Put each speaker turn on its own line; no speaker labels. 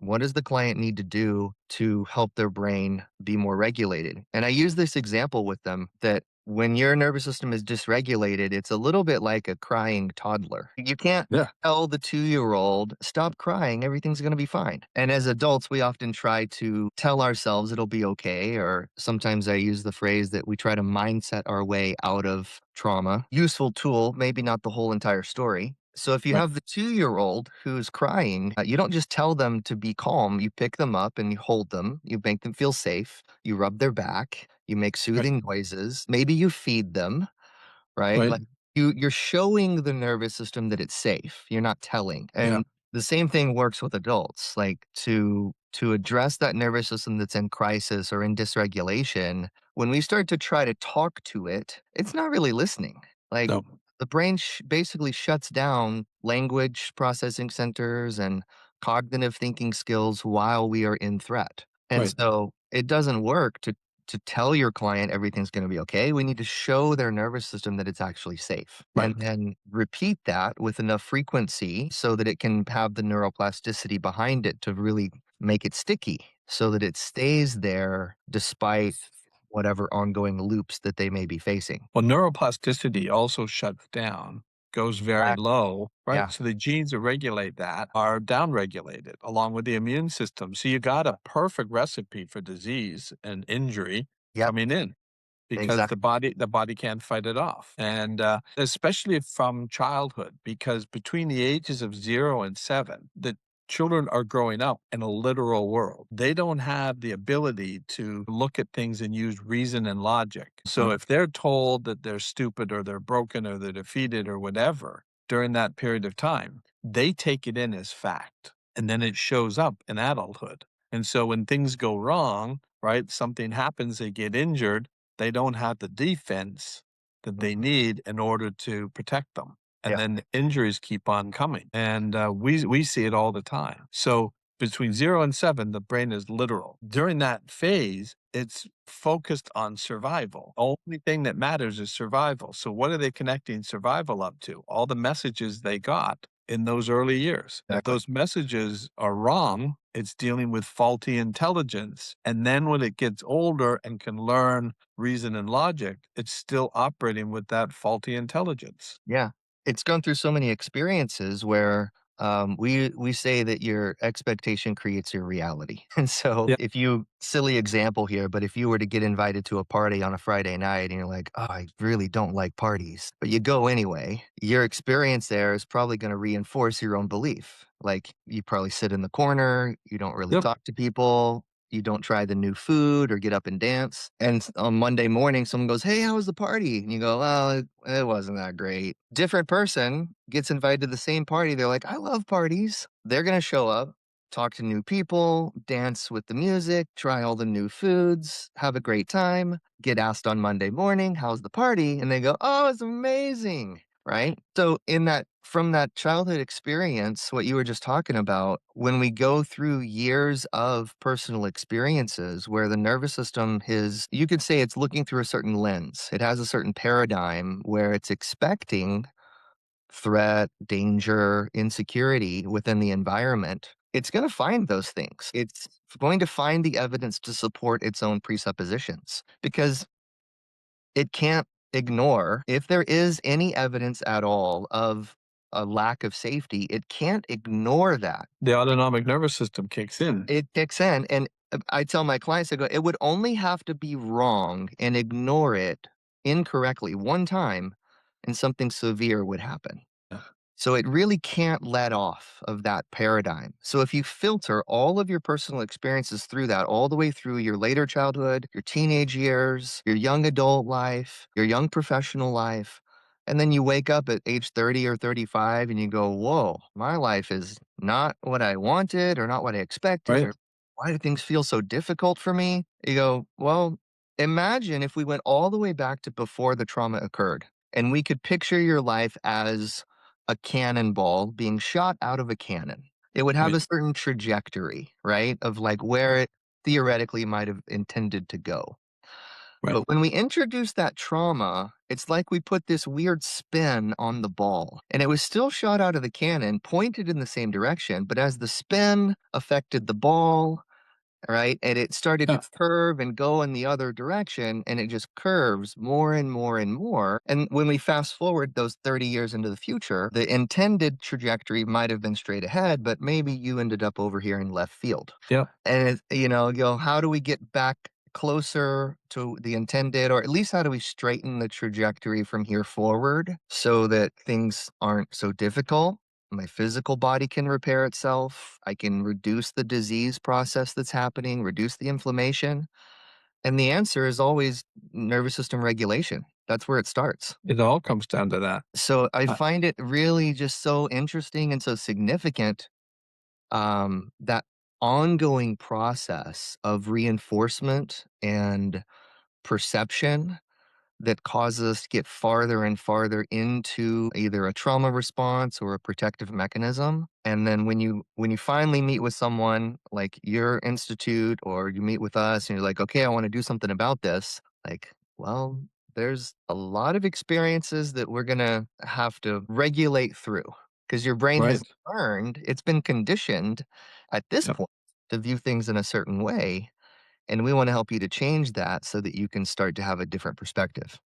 What does the client need to do to help their brain be more regulated? And I use this example with them that when your nervous system is dysregulated, it's a little bit like a crying toddler. You can't
Yeah.
tell the 2-year-old, stop crying, everything's going to be fine. And as adults, we often try to tell ourselves it'll be okay. Or sometimes I use the phrase that we try to mindset our way out of trauma. Useful tool, maybe not the whole entire story. So if you
Right.
have the 2-year-old who's crying, you don't just tell them to be calm. You pick them up and you hold them. You make them feel safe. You rub their back. You make
Right.
soothing noises. Maybe you feed them, right?
Right.
Like you're showing the nervous system that it's safe. You're not telling.
Yeah.
And the same thing works with adults. Like to address that nervous system that's in crisis or in dysregulation, when we start to try to talk to it, it's not really listening. Like
No.
the brain basically shuts down language processing centers and cognitive thinking skills while we are in threat. And
Right.
so it doesn't work to tell your client everything's going to be okay. We need to show their nervous system that it's actually safe
Right.
and then repeat that with enough frequency so that it can have the neuroplasticity behind it to really make it sticky so that it stays there despite whatever ongoing loops that they may be facing.
Well, neuroplasticity also shuts down, goes very
Exactly.
low, right?
Yeah.
So the genes that regulate that are downregulated along with the immune system. So you got a perfect recipe for disease and injury
Yep.
coming in because
Exactly.
the body can't fight it off. And especially from childhood, because between the ages of 0 and 7, the children are growing up in a literal world. They don't have the ability to look at things and use reason and logic. So
Mhm.
if they're told that they're stupid or they're broken or they're defeated or whatever during that period of time, they take it in as fact. And then it shows up in adulthood. And so when things go wrong, right, something happens, they get injured, they don't have the defense that they
Mhm.
need in order to protect them. And
Yeah.
then the injuries keep on coming. And we see it all the time. So between 0 and 7, the brain is literal. During that phase, it's focused on survival. Only thing that matters is survival. So what are they connecting survival up to? All the messages they got in those early years. If
Exactly.
those messages are wrong, it's dealing with faulty intelligence. And then when it gets older and can learn reason and logic, it's still operating with that faulty intelligence.
Yeah. It's gone through so many experiences where we say that your expectation creates your reality. And so
Yeah.
if you silly example here, but if you were to get invited to a party on a Friday night and you're like, oh, I really don't like parties, but you go anyway, your experience there is probably going to reinforce your own belief. Like you probably sit in the corner, you don't really
Yep.
talk to people, you don't try the new food or get up and dance. And on Monday morning, someone goes, "Hey, how was the party?" And you go, "Well, it wasn't that great." Different person gets invited to the same party. They're like, "I love parties." They're going to show up, talk to new people, dance with the music, try all the new foods, have a great time, get asked on Monday morning, "How's the party?" And they go, "Oh, it's amazing." Right? So in that from that childhood experience, what you were just talking about, when we go through years of personal experiences where the nervous system is, you could say it's looking through a certain lens. It has a certain paradigm where it's expecting threat, danger, insecurity within the environment. It's going to find those things. It's going to find the evidence to support its own presuppositions because it can't ignore if there is any evidence at all of a lack of safety, it can't ignore that.
The autonomic nervous system kicks in.
It kicks in, and, I tell my clients, I go, "It would only have to be wrong and ignore it incorrectly one time, and something severe would happen." So it really can't let off of that paradigm. So if you filter all of your personal experiences through that, all the way through your later childhood, your teenage years, your young adult life, your young professional life, and then you wake up at age 30 or 35 and you go, whoa, my life is not what I wanted or not what I expected,
Right.
or why do things feel so difficult for me? You go, well, imagine if we went all the way back to before the trauma occurred and we could picture your life as a cannonball being shot out of a cannon. It would have
Right.
a certain trajectory, right? Of like where it theoretically might have intended to go.
Right.
But when we introduce that trauma, it's like we put this weird spin on the ball, and it was still shot out of the cannon, pointed in the same direction, but as the spin affected the ball, right, and it started to
Yeah.
curve and go in the other direction, and it just curves more and more and more, and when we fast forward those 30 years into the future, the intended trajectory might have been straight ahead, but maybe you ended up over here in left field.
Yep.
And you go, how do we get back closer to the intended, or at least how do we straighten the trajectory from here forward so that things aren't so difficult? My physical body can repair itself. I can reduce the disease process that's happening, reduce the inflammation. And the answer is always nervous system regulation. That's where it starts.
It all comes down to that.
So I
Uh,
find it really just so interesting and so significant, that ongoing process of reinforcement and perception that causes us to get farther and farther into either a trauma response or a protective mechanism. And then when you finally meet with someone like your institute or you meet with us and you're like, okay, I want to do something about this, like, well, there's a lot of experiences that we're gonna have to regulate through because your brain has
right.
learned, it's been conditioned at this
Yep.
point to view things in a certain way. And we want to help you to change that so that you can start to have a different perspective.